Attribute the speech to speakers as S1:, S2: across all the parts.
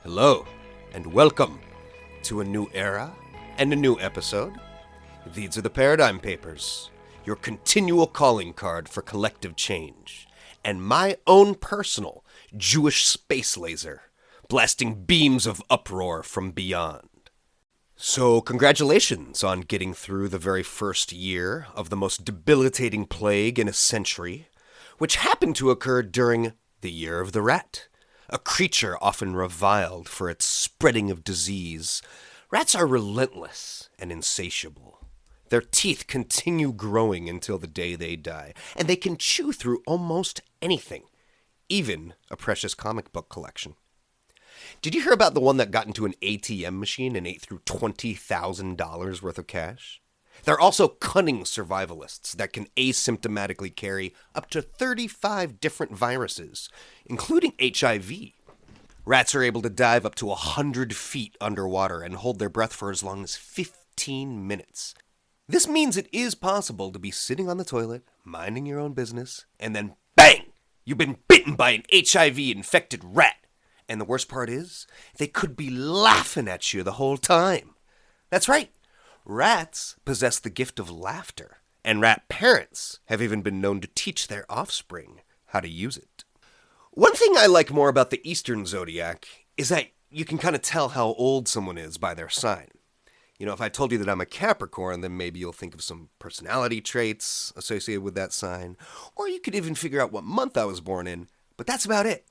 S1: Hello, and welcome to a new era and a new episode. These are the Paradigm Papers, your continual calling card for collective change, and my own personal Jewish space laser, blasting beams of uproar from beyond. So, congratulations on getting through the very first year of the most debilitating plague in a century, which happened to occur during the Year of the Rat, a creature often reviled for its spreading of disease. Rats are relentless and insatiable. Their teeth continue growing until the day they die, and they can chew through almost anything, even a precious comic book collection. Did you hear about the one that got into an ATM machine and ate through $20,000 worth of cash? They're also cunning survivalists that can asymptomatically carry up to 35 different viruses, including HIV. Rats are able to dive up to 100 feet underwater and hold their breath for as long as 15 minutes. This means it is possible to be sitting on the toilet, minding your own business, and then bang! You've been bitten by an HIV-infected rat. And the worst part is, they could be laughing at you the whole time. That's right. Rats possess the gift of laughter, and rat parents have even been known to teach their offspring how to use it. One thing I like more about the Eastern zodiac is that you can kind of tell how old someone is by their sign. You know, if I told you that I'm a Capricorn, then maybe you'll think of some personality traits associated with that sign, or you could even figure out what month I was born in, but that's about it.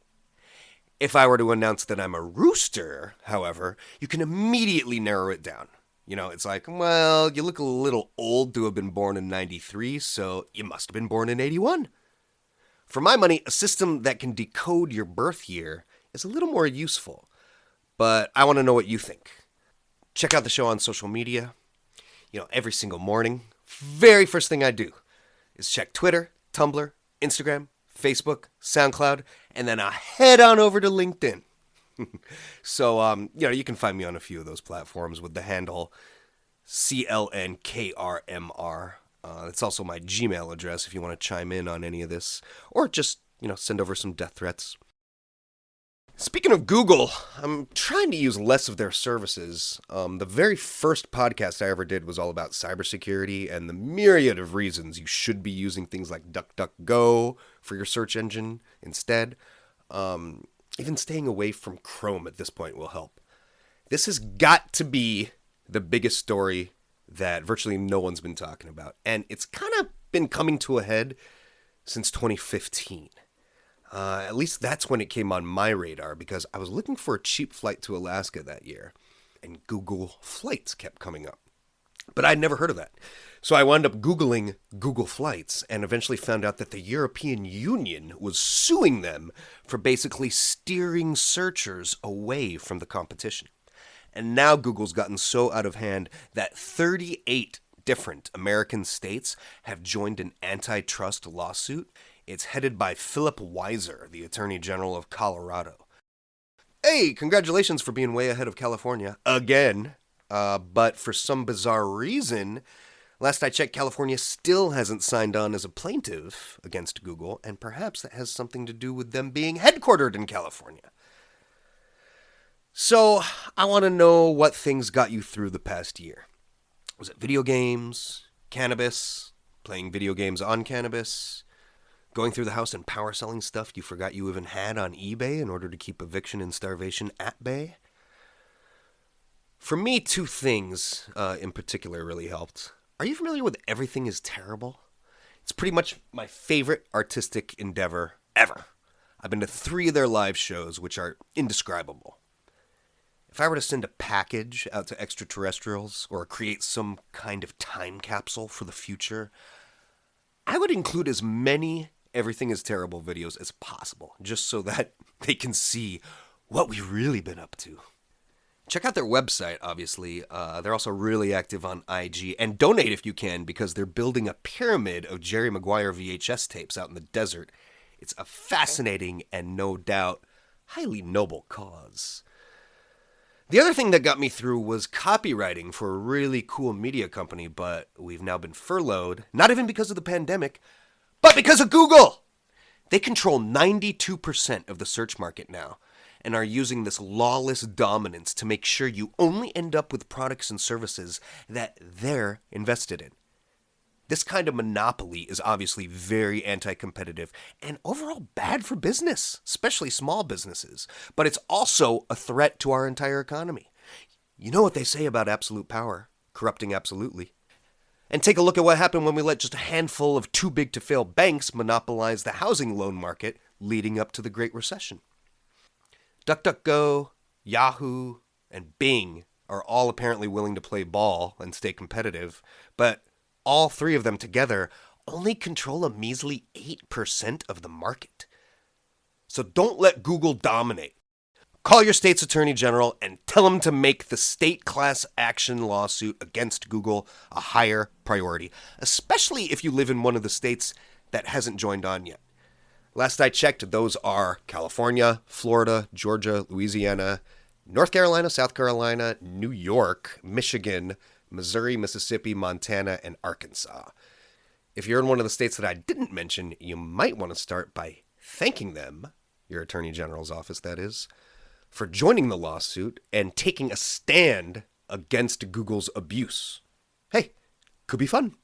S1: If I were to announce that I'm a rooster, however, you can immediately narrow it down. You know, it's like, well, you look a little old to have been born in 93, so you must have been born in 81. For my money, a system that can decode your birth year is a little more useful, but I want to know what you think. Check out the show on social media. You know, every single morning, very first thing I do is check Twitter, Tumblr, Instagram, Facebook, SoundCloud, and then I head on over to LinkedIn. So, you can find me on a few of those platforms with the handle CLNKRMR. It's also my Gmail address if you want to chime in on any of this, or just, send over some death threats. Speaking of Google, I'm trying to use less of their services. The very first podcast I ever did was all about cybersecurity and the myriad of reasons you should be using things like DuckDuckGo for your search engine instead. Even staying away from Chrome at this point will help. This has got to be the biggest story that virtually no one's been talking about, and it's kind of been coming to a head since 2015. At least that's when it came on my radar, because I was looking for a cheap flight to Alaska that year, and Google Flights kept coming up. But I'd never heard of that. So I wound up Googling Google Flights and eventually found out that the European Union was suing them for basically steering searchers away from the competition. And now Google's gotten so out of hand that 38 different American states have joined an antitrust lawsuit. It's headed by Philip Weiser, the Attorney General of Colorado. Hey, congratulations for being way ahead of California again. But for some bizarre reason, last I checked, California still hasn't signed on as a plaintiff against Google, and perhaps that has something to do with them being headquartered in California. So, I want to know what things got you through the past year. Was it video games, cannabis, playing video games on cannabis, going through the house and power selling stuff you forgot you even had on eBay in order to keep eviction and starvation at bay? For me, two things in particular really helped. Are you familiar with Everything is Terrible? It's pretty much my favorite artistic endeavor ever. I've been to 3 of their live shows, which are indescribable. If I were to send a package out to extraterrestrials or create some kind of time capsule for the future, I would include as many Everything is Terrible videos as possible, just so that they can see what we've really been up to. Check out their website, obviously. They're also really active on IG. And donate if you can, because they're building a pyramid of Jerry Maguire VHS tapes out in the desert. It's a fascinating and no doubt highly noble cause. The other thing that got me through was copywriting for a really cool media company, but we've now been furloughed, not even because of the pandemic, but because of Google! They control 92% of the search market now. and are using this lawless dominance to make sure you only end up with products and services that they're invested in. This kind of monopoly is obviously very anti-competitive and overall bad for business, especially small businesses. But it's also a threat to our entire economy. You know what they say about absolute power, corrupting absolutely. And take a look at what happened when we let just a handful of too-big-to-fail banks monopolize the housing loan market leading up to the Great Recession. DuckDuckGo, Yahoo, and Bing are all apparently willing to play ball and stay competitive, but all three of them together only control a measly 8% of the market. So don't let Google dominate. Call your state's attorney general and tell him to make the state class action lawsuit against Google a higher priority, especially if you live in one of the states that hasn't joined on yet. Last I checked, those are California, Florida, Georgia, Louisiana, North Carolina, South Carolina, New York, Michigan, Missouri, Mississippi, Montana, and Arkansas. If you're in one of the states that I didn't mention, you might want to start by thanking them, your Attorney General's office that is, for joining the lawsuit and taking a stand against Google's abuse. Hey, could be fun.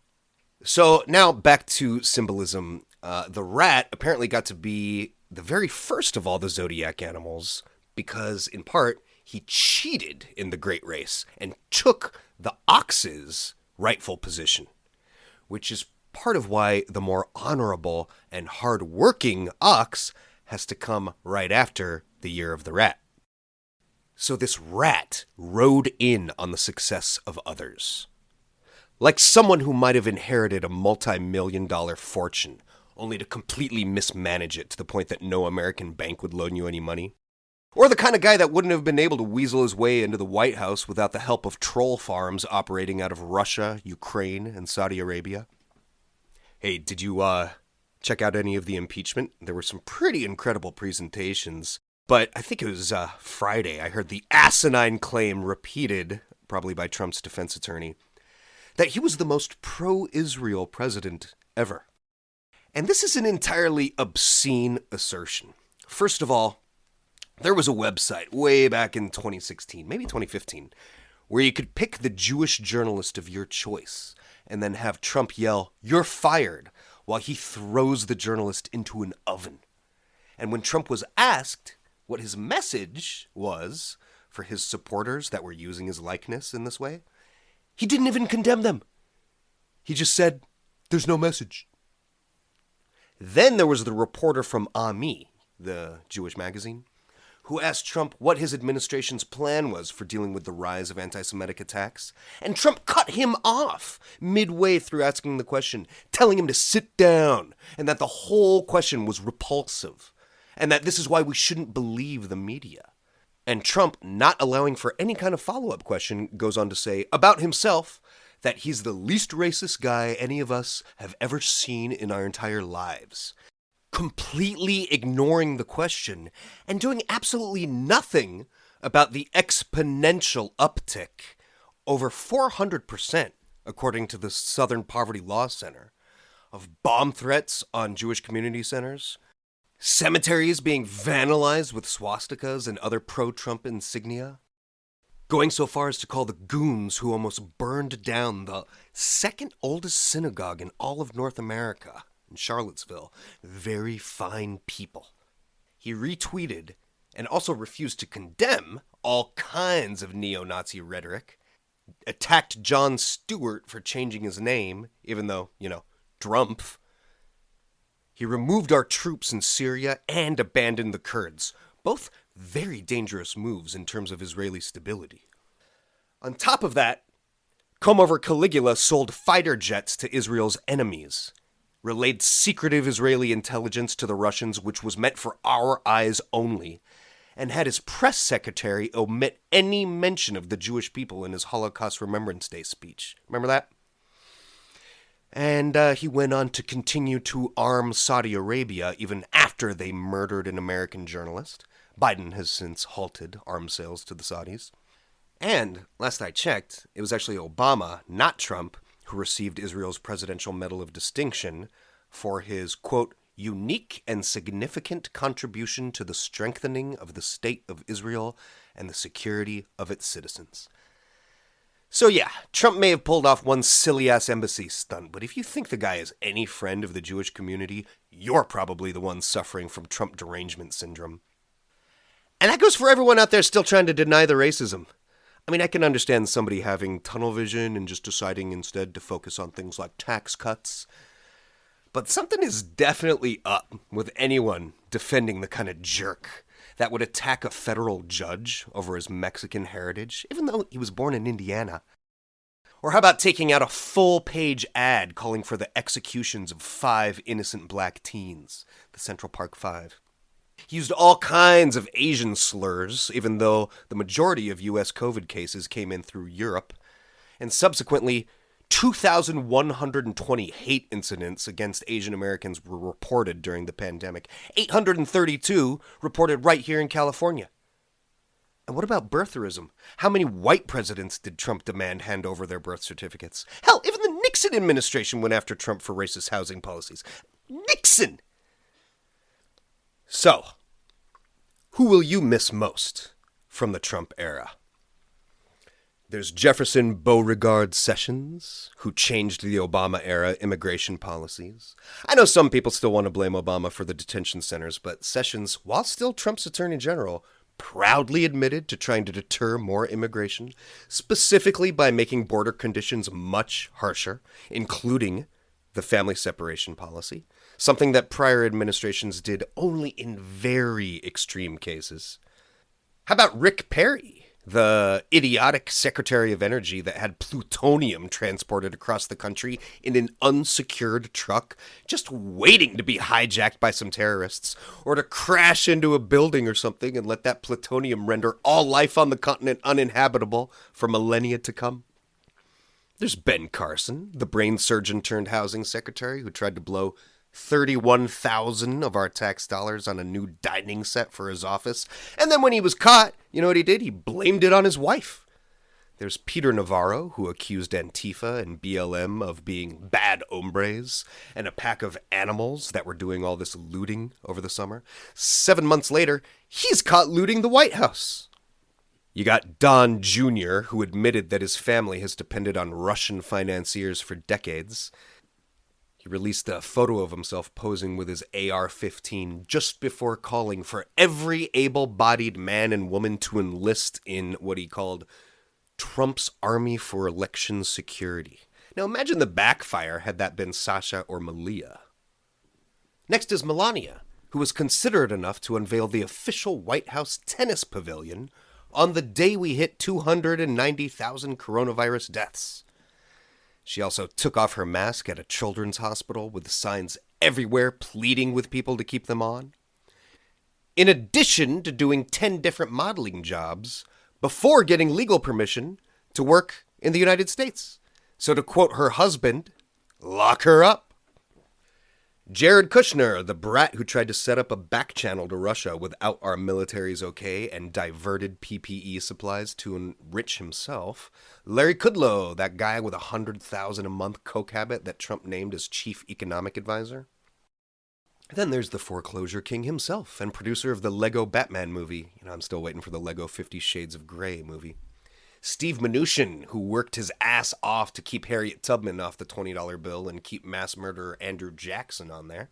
S1: So now back to symbolism. The rat apparently got to be the very first of all the zodiac animals because, in part, he cheated in the Great Race and took the ox's rightful position, which is part of why the more honorable and hard-working ox has to come right after the year of the rat. So this rat rode in on the success of others. Like someone who might have inherited a multi-million-dollar fortune, only to completely mismanage it to the point that no American bank would loan you any money. Or the kind of guy that wouldn't have been able to weasel his way into the White House without the help of troll farms operating out of Russia, Ukraine, and Saudi Arabia. Hey, did you check out any of the impeachment? There were some pretty incredible presentations, but I think it was Friday I heard the asinine claim repeated, probably by Trump's defense attorney, that he was the most pro-Israel president ever. And this is an entirely obscene assertion. First of all, there was a website way back in 2016, maybe 2015, where you could pick the Jewish journalist of your choice and then have Trump yell, "You're fired," while he throws the journalist into an oven. And when Trump was asked what his message was for his supporters that were using his likeness in this way, he didn't even condemn them. He just said, "There's no message." Then there was the reporter from Ami, the Jewish magazine, who asked Trump what his administration's plan was for dealing with the rise of anti-Semitic attacks. And Trump cut him off midway through asking the question, telling him to sit down, and that the whole question was repulsive, and that this is why we shouldn't believe the media. And Trump, not allowing for any kind of follow-up question, goes on to say about himself that he's the least racist guy any of us have ever seen in our entire lives, completely ignoring the question and doing absolutely nothing about the exponential uptick, over 400%, according to the Southern Poverty Law Center, of bomb threats on Jewish community centers, cemeteries being vandalized with swastikas and other pro-Trump insignia, going so far as to call the goons who almost burned down the second oldest synagogue in all of North America, in Charlottesville, very fine people. He retweeted and also refused to condemn all kinds of neo-Nazi rhetoric, attacked Jon Stewart for changing his name, even though, Drumpf. He removed our troops in Syria and abandoned the Kurds, both very dangerous moves in terms of Israeli stability. On top of that, Come-Over Caligula sold fighter jets to Israel's enemies, relayed secretive Israeli intelligence to the Russians, which was meant for our eyes only, and had his press secretary omit any mention of the Jewish people in his Holocaust Remembrance Day speech. Remember that? And he went on to continue to arm Saudi Arabia even after they murdered an American journalist. Biden has since halted arms sales to the Saudis. And, last I checked, it was actually Obama, not Trump, who received Israel's Presidential Medal of Distinction for his, quote, unique and significant contribution to the strengthening of the state of Israel and the security of its citizens. So yeah, Trump may have pulled off one silly-ass embassy stunt, but if you think the guy is any friend of the Jewish community, you're probably the one suffering from Trump derangement syndrome. And that goes for everyone out there still trying to deny the racism. I mean, I can understand somebody having tunnel vision and just deciding instead to focus on things like tax cuts. But something is definitely up with anyone defending the kind of jerk that would attack a federal judge over his Mexican heritage, even though he was born in Indiana. Or how about taking out a full-page ad calling for the executions of 5 innocent black teens, the Central Park 5? He used all kinds of Asian slurs, even though the majority of U.S. COVID cases came in through Europe, and subsequently 2,120 hate incidents against Asian Americans were reported during the pandemic. 832 reported right here in California. And what about birtherism? How many white presidents did Trump demand hand over their birth certificates? Hell, even the Nixon administration went after Trump for racist housing policies. Nixon! So, who will you miss most from the Trump era? There's Jefferson Beauregard Sessions, who changed the Obama-era immigration policies. I know some people still want to blame Obama for the detention centers, but Sessions, while still Trump's attorney general, proudly admitted to trying to deter more immigration, specifically by making border conditions much harsher, including the family separation policy, something that prior administrations did only in very extreme cases. How about Rick Perry, the idiotic Secretary of Energy that had plutonium transported across the country in an unsecured truck, just waiting to be hijacked by some terrorists, or to crash into a building or something and let that plutonium render all life on the continent uninhabitable for millennia to come? There's Ben Carson, the brain surgeon turned housing secretary who tried to blow 31,000 of our tax dollars on a new dining set for his office. And then when he was caught, you know what he did? He blamed it on his wife. There's Peter Navarro, who accused Antifa and BLM of being bad hombres and a pack of animals that were doing all this looting over the summer. 7 months later, he's caught looting the White House. You got Don Jr., who admitted that his family has depended on Russian financiers for decades. He released a photo of himself posing with his AR-15 just before calling for every able-bodied man and woman to enlist in what he called Trump's Army for Election Security. Now imagine the backfire had that been Sasha or Malia. Next is Melania, who was considerate enough to unveil the official White House tennis pavilion on the day we hit 290,000 coronavirus deaths. She also took off her mask at a children's hospital with signs everywhere pleading with people to keep them on. In addition to doing 10 different modeling jobs before getting legal permission to work in the United States. So to quote her husband, lock her up. Jared Kushner, the brat who tried to set up a back channel to Russia without our military's okay and diverted PPE supplies to enrich himself. Larry Kudlow, that guy with $100,000 a month coke habit that Trump named as chief economic advisor. Then there's the foreclosure king himself and producer of the Lego Batman movie. I'm still waiting for the Lego 50 Shades of Grey movie. Steve Mnuchin, who worked his ass off to keep Harriet Tubman off the $20 bill and keep mass murderer Andrew Jackson on there.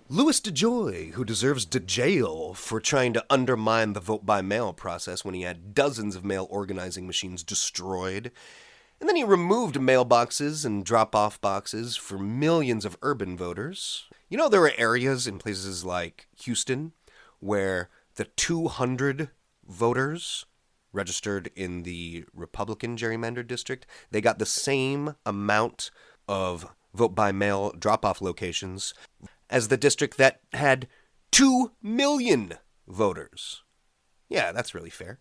S1: Louis DeJoy, who deserves to jail for trying to undermine the vote-by-mail process when he had dozens of mail organizing machines destroyed. And then he removed mailboxes and drop-off boxes for millions of urban voters. You know, there were areas in places like Houston where the 200 voters registered in the Republican gerrymandered district, they got the same amount of vote-by-mail drop-off locations as the district that had 2 million voters. Yeah, that's really fair.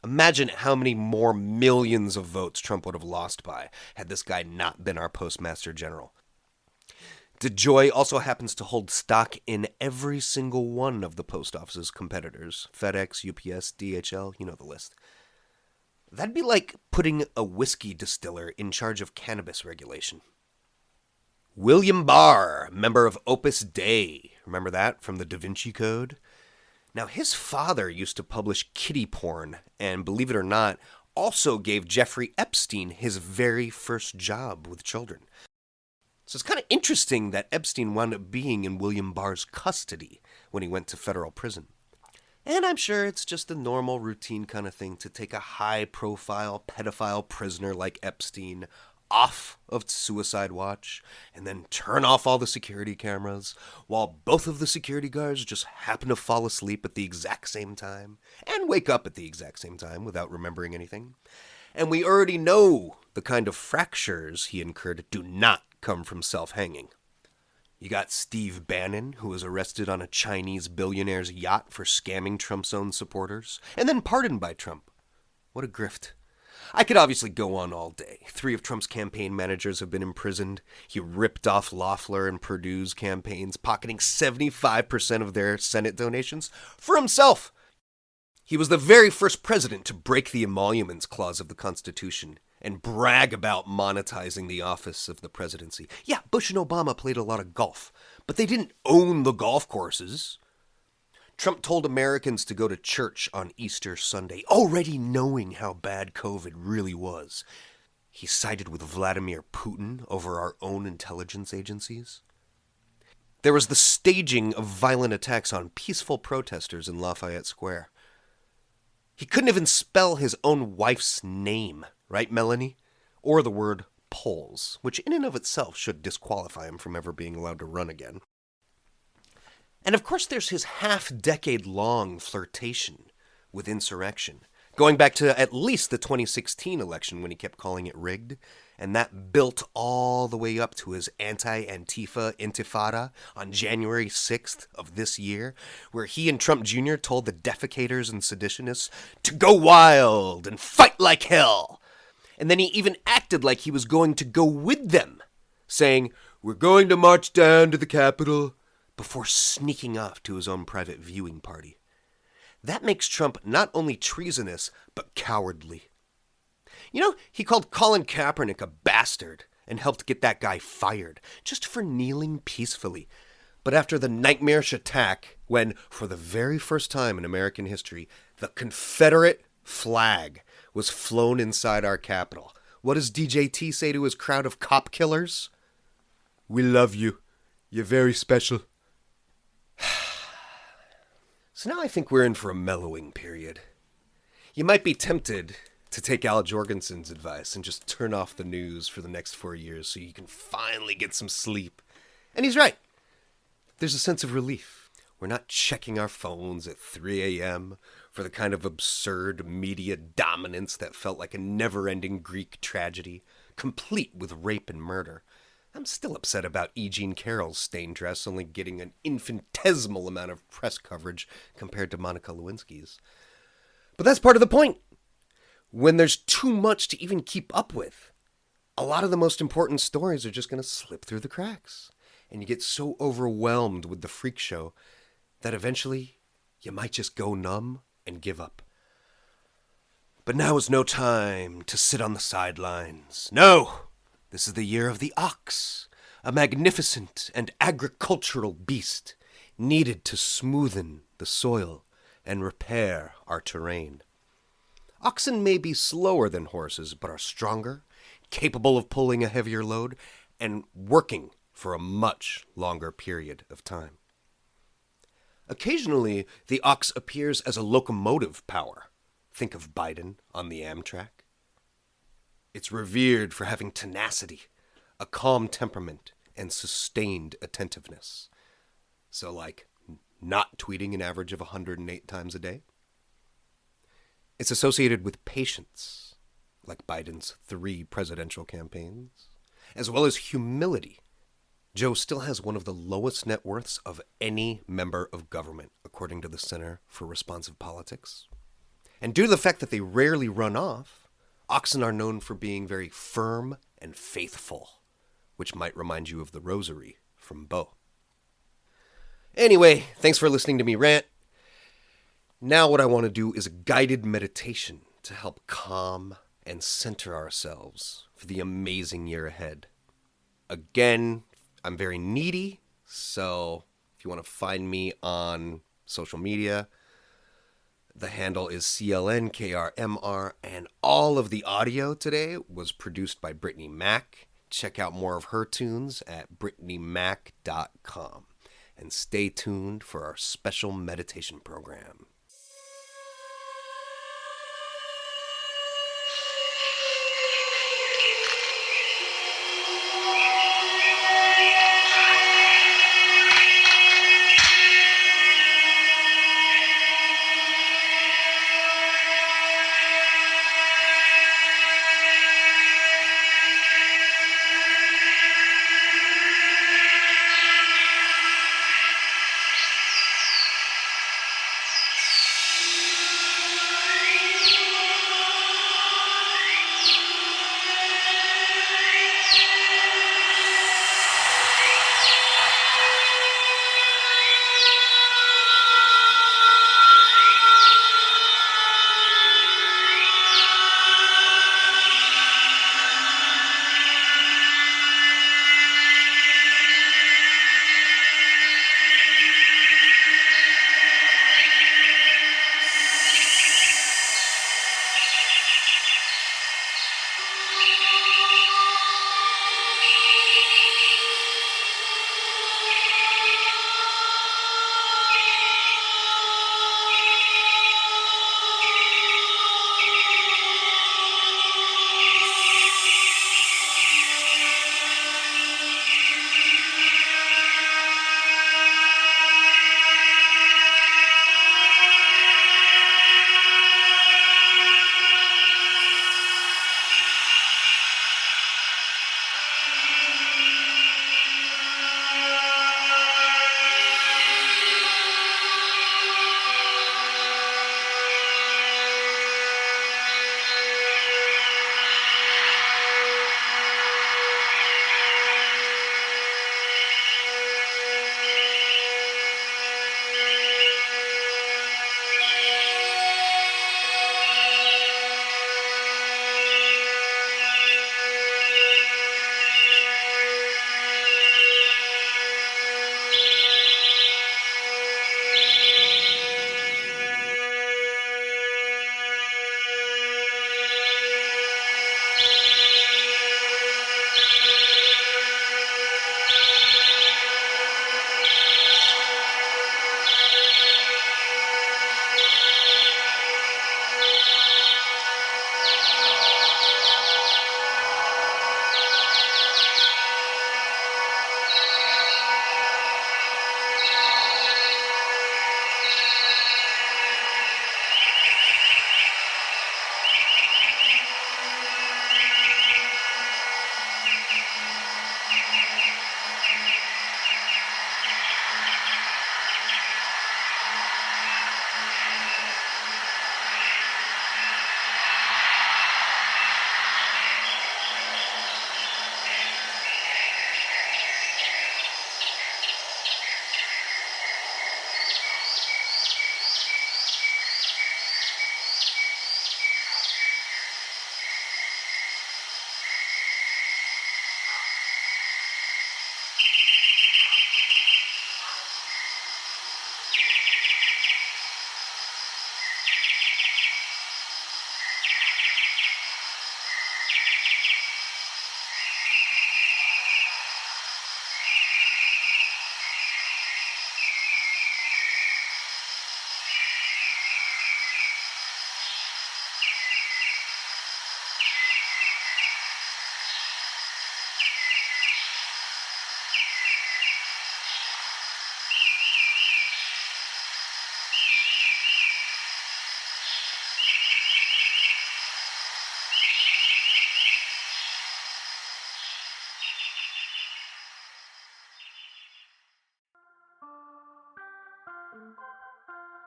S1: Imagine how many more millions of votes Trump would have lost by had this guy not been our postmaster general. DeJoy also happens to hold stock in every single one of the post office's competitors. FedEx, UPS, DHL, you know the list. That'd be like putting a whiskey distiller in charge of cannabis regulation. William Barr, member of Opus Dei. Remember that from the Da Vinci Code? Now, his father used to publish kiddie porn, and believe it or not, also gave Jeffrey Epstein his very first job with children. So it's kind of interesting that Epstein wound up being in William Barr's custody when he went to federal prison. And I'm sure it's just a normal routine kind of thing to take a high-profile pedophile prisoner like Epstein off of suicide watch and then turn off all the security cameras while both of the security guards just happen to fall asleep at the exact same time and wake up at the exact same time without remembering anything. And we already know the kind of fractures he incurred do not come from self-hanging. You got Steve Bannon, who was arrested on a Chinese billionaire's yacht for scamming Trump's own supporters, and then pardoned by Trump. What a grift. I could obviously go on all day. 3 of Trump's campaign managers have been imprisoned. He ripped off Loeffler and Perdue's campaigns, pocketing 75% of their Senate donations for himself. He was the very first president to break the emoluments clause of the Constitution and brag about monetizing the office of the presidency. Yeah, Bush and Obama played a lot of golf, but they didn't own the golf courses. Trump told Americans to go to church on Easter Sunday, already knowing how bad COVID really was. He sided with Vladimir Putin over our own intelligence agencies. There was the staging of violent attacks on peaceful protesters in Lafayette Square. He couldn't even spell his own wife's name, right, Melanie? Or the word polls, which in and of itself should disqualify him from ever being allowed to run again. And of course there's his half-decade-long flirtation with insurrection, going back to at least the 2016 election when he kept calling it rigged, and that built all the way up to his anti-Antifa intifada on January 6th of this year, where he and Trump Jr. told the defecators and seditionists to go wild and fight like hell. And then he even acted like he was going to go with them, saying, "We're going to march down to the Capitol," before sneaking off to his own private viewing party. That makes Trump not only treasonous, but cowardly. You know, he called Colin Kaepernick a bastard and helped get that guy fired, just for kneeling peacefully. But after the nightmarish attack, when, for the very first time in American history, the Confederate flag was flown inside our Capitol, what does DJT say to his crowd of cop killers? "We love you. You're very special." So now I think we're in for a mellowing period. You might be tempted to take Al Jorgensen's advice and just turn off the news for the next 4 years so you can finally get some sleep. And he's right. There's a sense of relief. We're not checking our phones at 3 a.m. for the kind of absurd media dominance that felt like a never-ending Greek tragedy, complete with rape and murder. I'm still upset about E. Jean Carroll's stained dress only getting an infinitesimal amount of press coverage compared to Monica Lewinsky's. But that's part of the point. When there's too much to even keep up with, a lot of the most important stories are just going to slip through the cracks. And you get so overwhelmed with the freak show that eventually you might just go numb and give up. But now is no time to sit on the sidelines. No! This is the year of the ox, a magnificent and agricultural beast needed to smoothen the soil and repair our terrain. Oxen may be slower than horses, but are stronger, capable of pulling a heavier load, and working for a much longer period of time. Occasionally, the ox appears as a locomotive power. Think of Biden on the Amtrak. It's revered for having tenacity, a calm temperament, and sustained attentiveness. So, like, not tweeting an average of 108 times a day. It's associated with patience, like Biden's 3 presidential campaigns, as well as humility. Joe still has one of the lowest net worths of any member of government, according to the Center for Responsive Politics. And due to the fact that they rarely run off, oxen are known for being very firm and faithful, which might remind you of the rosary from Bo. Anyway, thanks for listening to me rant. Now what I want to do is a guided meditation to help calm and center ourselves for the amazing year ahead. Again, I'm very needy, so if you want to find me on social media, the handle is CLNKRMR, and all of the audio today was produced by Brittany Mac. Check out more of her tunes at brittanymac.com. And stay tuned for our special meditation program.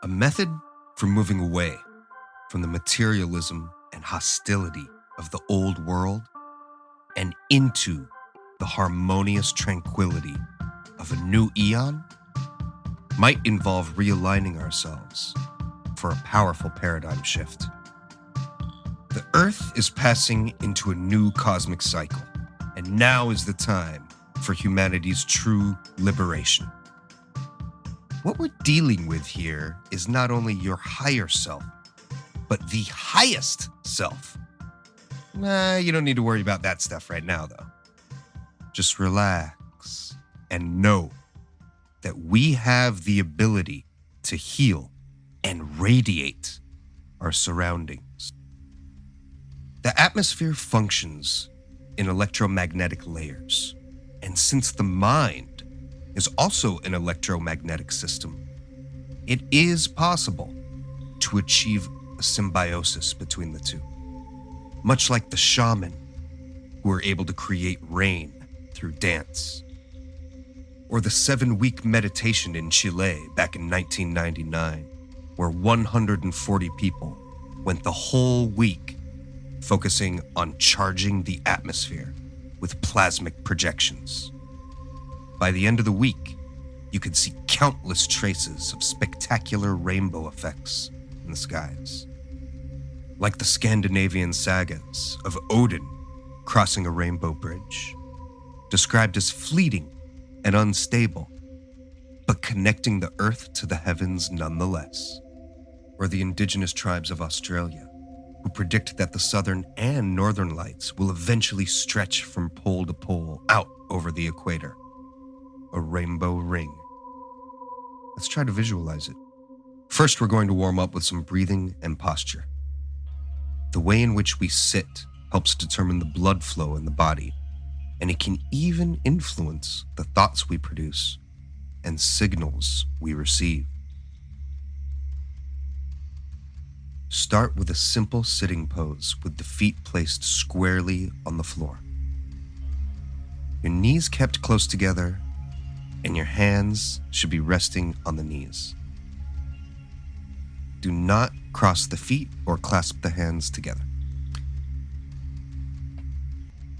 S1: A method for moving away from the materialism and hostility of the old world and into the harmonious tranquility of a new eon might involve realigning ourselves for a powerful paradigm shift. The Earth is passing into a new cosmic cycle, and now is the time for humanity's true liberation. What we're dealing with here is not only your higher self, but the highest self. You don't need to worry about that stuff right now, though. Just relax and know that we have the ability to heal and radiate our surroundings. The atmosphere functions in electromagnetic layers, and since the mind is also an electromagnetic system, it is possible to achieve a symbiosis between the two. Much like the shaman who were able to create rain through dance, or the 7-week meditation in Chile back in 1999, where 140 people went the whole week focusing on charging the atmosphere with plasmic projections. By the end of the week, you could see countless traces of spectacular rainbow effects in the skies. Like the Scandinavian sagas of Odin crossing a rainbow bridge, described as fleeting and unstable, but connecting the earth to the heavens nonetheless. Or the indigenous tribes of Australia, who predict that the southern and northern lights will eventually stretch from pole to pole out over the equator. A rainbow ring. Let's try to visualize it. First, we're going to warm up with some breathing and posture. The way in which we sit helps determine the blood flow in the body, and it can even influence the thoughts we produce and signals we receive. Start with a simple sitting pose with the feet placed squarely on the floor. Your knees kept close together, and your hands should be resting on the knees. Do not cross the feet or clasp the hands together.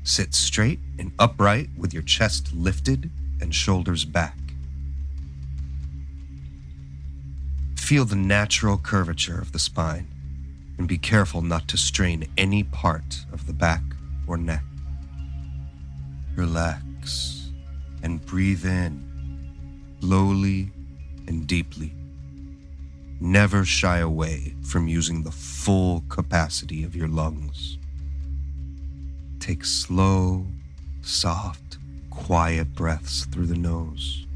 S1: Sit straight and upright with your chest lifted and shoulders back. Feel the natural curvature of the spine and be careful not to strain any part of the back or neck. Relax and breathe in slowly and deeply. Never shy away from using the full capacity of your lungs. Take slow, soft, quiet breaths through the nose,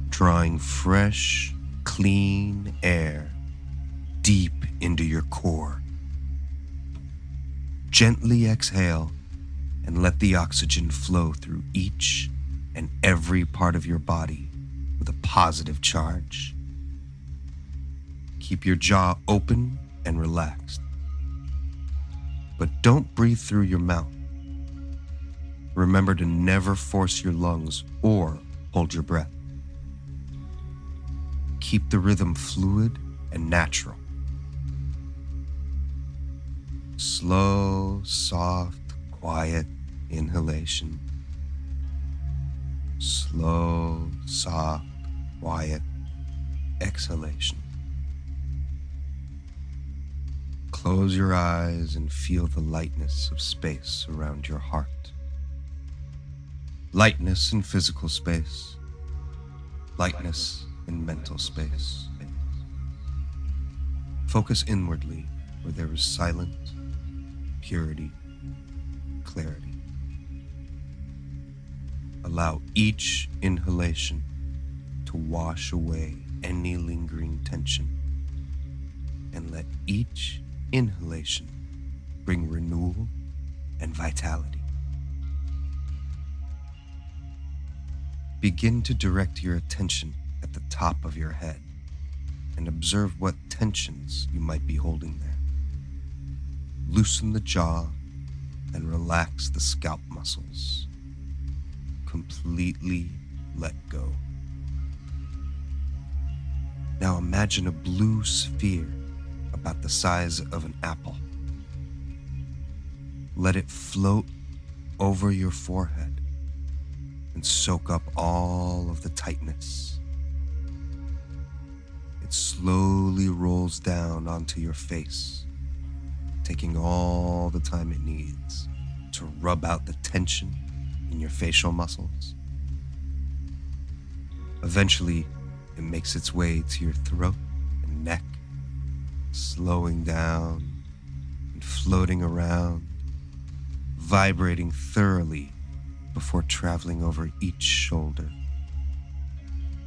S1: drawing fresh, clean air deep into your core. Gently exhale and let the oxygen flow through each and every part of your body with a positive charge. Keep your jaw open and relaxed, but don't breathe through your mouth. Remember to never force your lungs or hold your breath. Keep the rhythm fluid and natural. Slow, soft, quiet inhalation. Slow, soft, quiet exhalation. Close your eyes and feel the lightness of space around your heart. Lightness in physical space. Lightness in mental space. Focus inwardly where there is silence, purity, clarity. Allow each inhalation to wash away any lingering tension, and let each inhalation bring renewal and vitality. Begin to direct your attention at the top of your head and observe what tensions you might be holding there. Loosen the jaw and relax the scalp muscles. Completely let go. Now imagine a blue sphere about the size of an apple. Let it float over your forehead and soak up all of the tightness. It slowly rolls down onto your face, taking all the time it needs to rub out the tension in your facial muscles Eventually, it makes its way to your throat and neck, slowing down and floating around, vibrating thoroughly before traveling over each shoulder,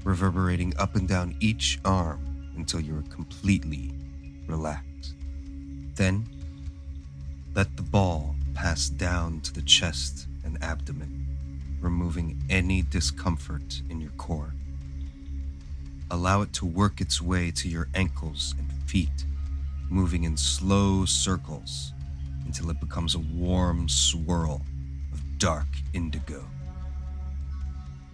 S1: reverberating up and down each arm until you are completely relaxed. Then, let the ball pass down to the chest and abdomen, removing any discomfort in your core. Allow it to work its way to your ankles and feet, moving in slow circles until it becomes a warm swirl of dark indigo.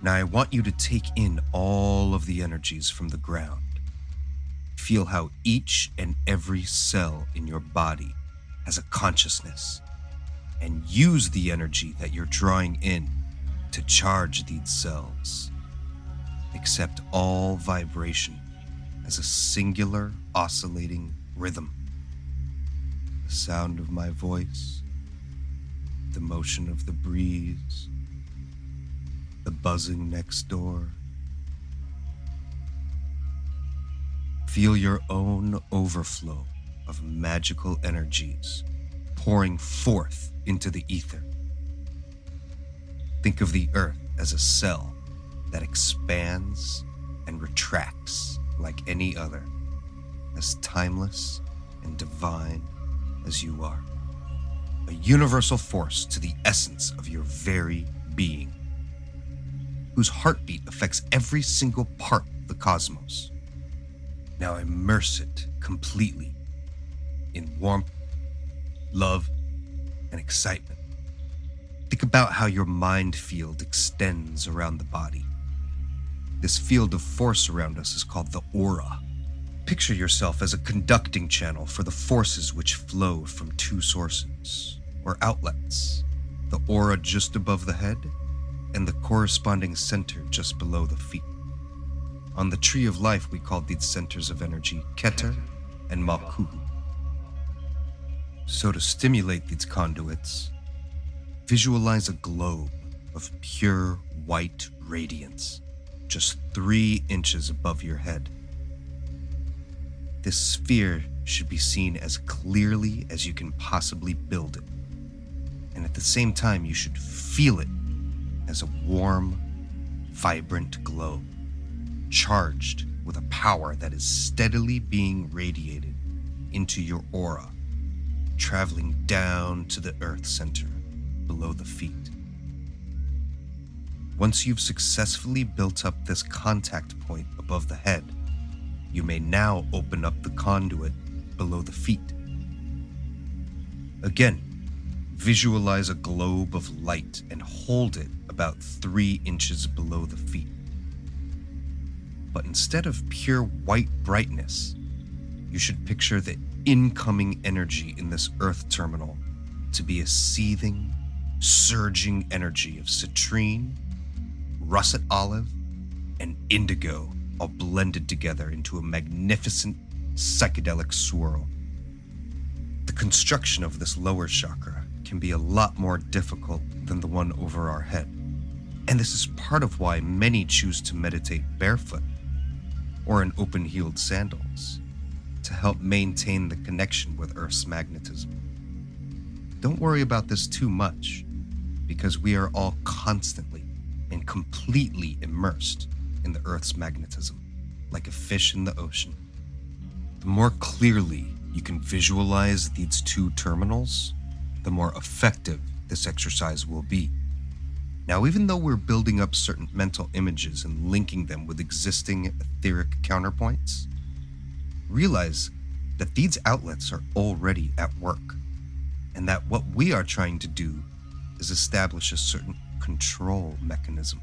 S1: Now I want you to take in all of the energies from the ground. Feel how each and every cell in your body has a consciousness, and use the energy that you're drawing in to charge these cells. Accept all vibration as a singular oscillating rhythm. The sound of my voice, the motion of the breeze, the buzzing next door. Feel your own overflow of magical energies pouring forth into the ether. Think of the earth as a cell that expands and retracts like any other, as timeless and divine as you are. A universal force to the essence of your very being, whose heartbeat affects every single part of the cosmos. Now immerse it completely in warmth, love, and excitement. Think about how your mind field extends around the body. This field of force around us is called the aura. Picture yourself as a conducting channel for the forces which flow from two sources, or outlets, the aura just above the head and the corresponding center just below the feet. On the tree of life, we call these centers of energy Keter and Malkuth. So to stimulate these conduits, visualize a globe of pure white radiance, just 3 inches above your head. This sphere should be seen as clearly as you can possibly build it. And at the same time, you should feel it as a warm, vibrant glow, charged with a power that is steadily being radiated into your aura, traveling down to the earth center below the feet. Once you've successfully built up this contact point above the head, you may now open up the conduit below the feet. Again, visualize a globe of light and hold it about 3 inches below the feet. But instead of pure white brightness, you should picture the incoming energy in this earth terminal to be a seething, surging energy of citrine, russet olive, and indigo, all blended together into a magnificent psychedelic swirl. The construction of this lower chakra can be a lot more difficult than the one over our head. And this is part of why many choose to meditate barefoot or in open-heeled sandals to help maintain the connection with Earth's magnetism. Don't worry about this too much, because we are all constantly and completely immersed in the Earth's magnetism, like a fish in the ocean. The more clearly you can visualize these two terminals, the more effective this exercise will be. Now, even though we're building up certain mental images and linking them with existing etheric counterpoints, realize that these outlets are already at work, and that what we are trying to do is establish a certain control mechanism.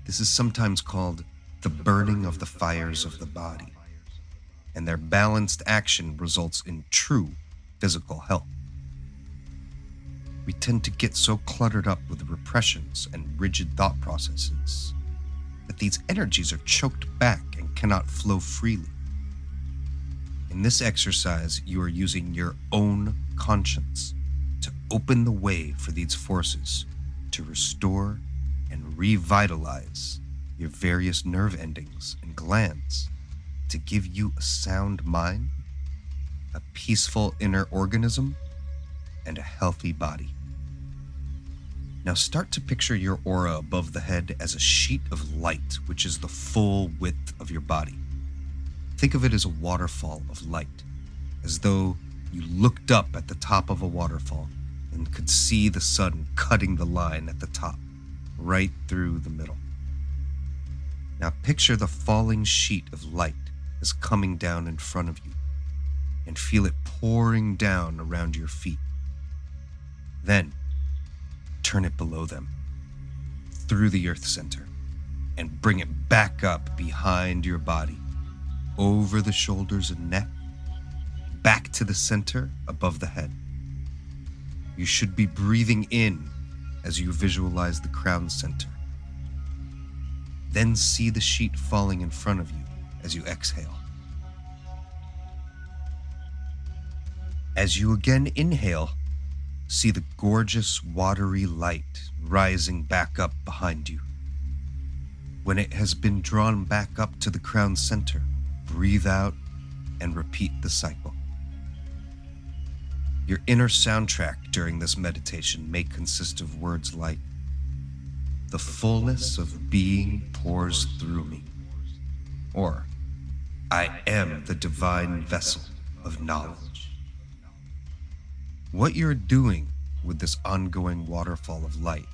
S1: This is sometimes called the burning of the fires of the body, and their balanced action results in true physical health. We tend to get so cluttered up with repressions and rigid thought processes that these energies are choked back and cannot flow freely. In this exercise, you are using your own conscience to open the way for these forces to restore and revitalize your various nerve endings and glands to give you a sound mind, a peaceful inner organism, and a healthy body. Now start to picture your aura above the head as a sheet of light, which is the full width of your body. Think of it as a waterfall of light, as though you looked up at the top of a waterfall and could see the sun cutting the line at the top, right through the middle. Now picture the falling sheet of light as coming down in front of you, and feel it pouring down around your feet. Then, turn it below them, through the earth center, and bring it back up behind your body, over the shoulders and neck, back to the center above the head. You should be breathing in as you visualize the crown center. Then see the sheet falling in front of you as you exhale. As you again inhale, see the gorgeous watery light rising back up behind you. When it has been drawn back up to the crown center, breathe out and repeat the cycle. Your inner soundtrack during this meditation may consist of words like, "The fullness of being pours through me," or "I am the divine vessel of knowledge." What you're doing with this ongoing waterfall of light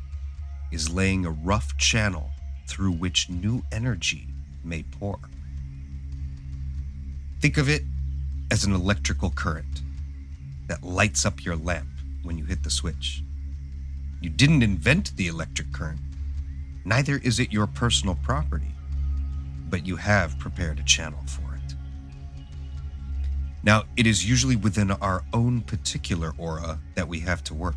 S1: is laying a rough channel through which new energy may pour. Think of it as an electrical current that lights up your lamp when you hit the switch. You didn't invent the electric current, neither is it your personal property, but you have prepared a channel for it. Now, it is usually within our own particular aura that we have to work,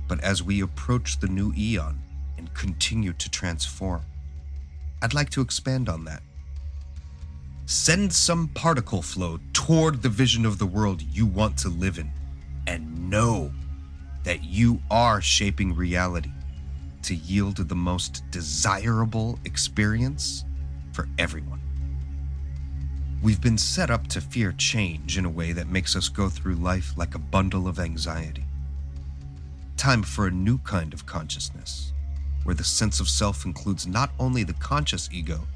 S1: but as we approach the new eon and continue to transform, I'd like to expand on that. Send some particle flow toward the vision of the world you want to live in, and know that you are shaping reality to yield the most desirable experience for everyone. We've been set up to fear change in a way that makes us go through life like a bundle of anxiety. Time for a new kind of consciousness, where the sense of self includes not only the conscious ego,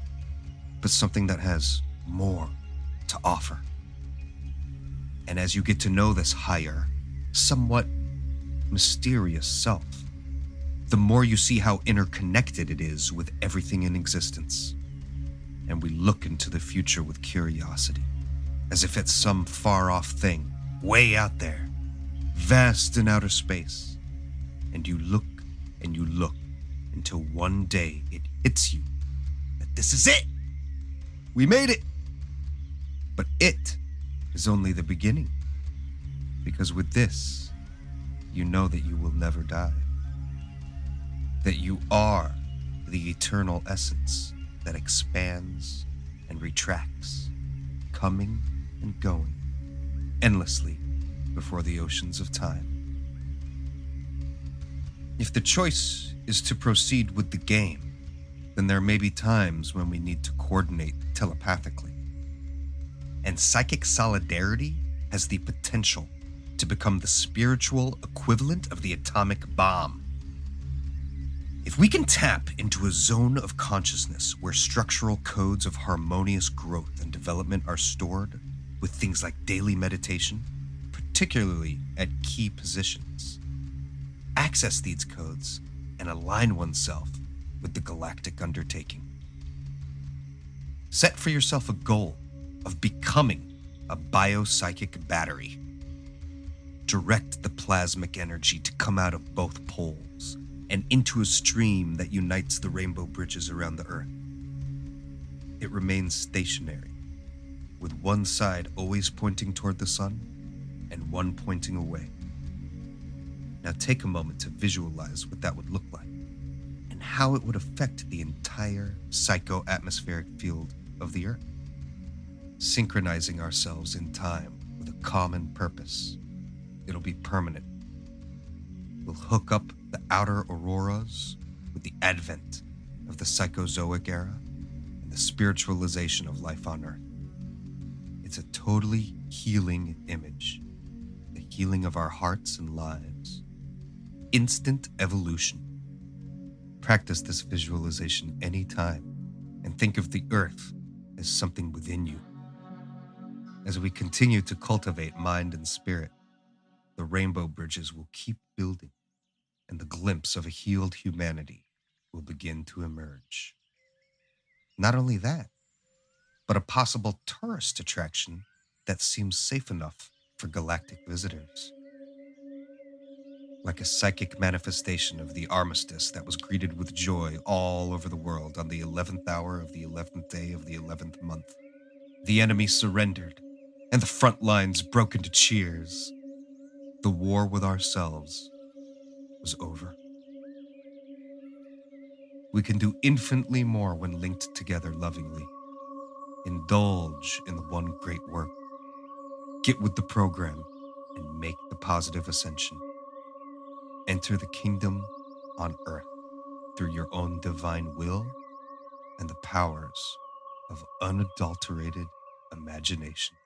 S1: but something that has more to offer. And as you get to know this higher, somewhat mysterious self, the more you see how interconnected it is with everything in existence. And we look into the future with curiosity, as if it's some far-off thing, way out there, vast in outer space. And you look until one day it hits you that this is it. We made it. But it is only the beginning, because with this, you know that you will never die, that you are the eternal essence that expands and retracts, coming and going endlessly before the oceans of time. If the choice is to proceed with the game, then there may be times when we need to coordinate telepathically. And psychic solidarity has the potential to become the spiritual equivalent of the atomic bomb. If we can tap into a zone of consciousness where structural codes of harmonious growth and development are stored with things like daily meditation, particularly at key positions, access these codes and align oneself with the galactic undertaking. Set for yourself a goal of becoming a biopsychic battery. Direct the plasmic energy to come out of both poles and into a stream that unites the rainbow bridges around the Earth. It remains stationary, with one side always pointing toward the sun and one pointing away. Now take a moment to visualize what that would look like and how it would affect the entire psycho-atmospheric field of the Earth. Synchronizing ourselves in time with a common purpose. It'll be permanent. We'll hook up the outer auroras with the advent of the Psychozoic era and the spiritualization of life on Earth. It's a totally healing image, the healing of our hearts and lives. Instant evolution. Practice this visualization anytime and think of the Earth as something within you. As we continue to cultivate mind and spirit, the rainbow bridges will keep building, and the glimpse of a healed humanity will begin to emerge. Not only that, but a possible tourist attraction that seems safe enough for galactic visitors. Like a psychic manifestation of the armistice that was greeted with joy all over the world on the 11th hour of the 11th day of the 11th month. The enemy surrendered, and the front lines broke into cheers. The war with ourselves was over. We can do infinitely more when linked together lovingly. Indulge in the one great work. Get with the program and make the positive ascension. Enter the kingdom on earth through your own divine will and the powers of unadulterated imagination.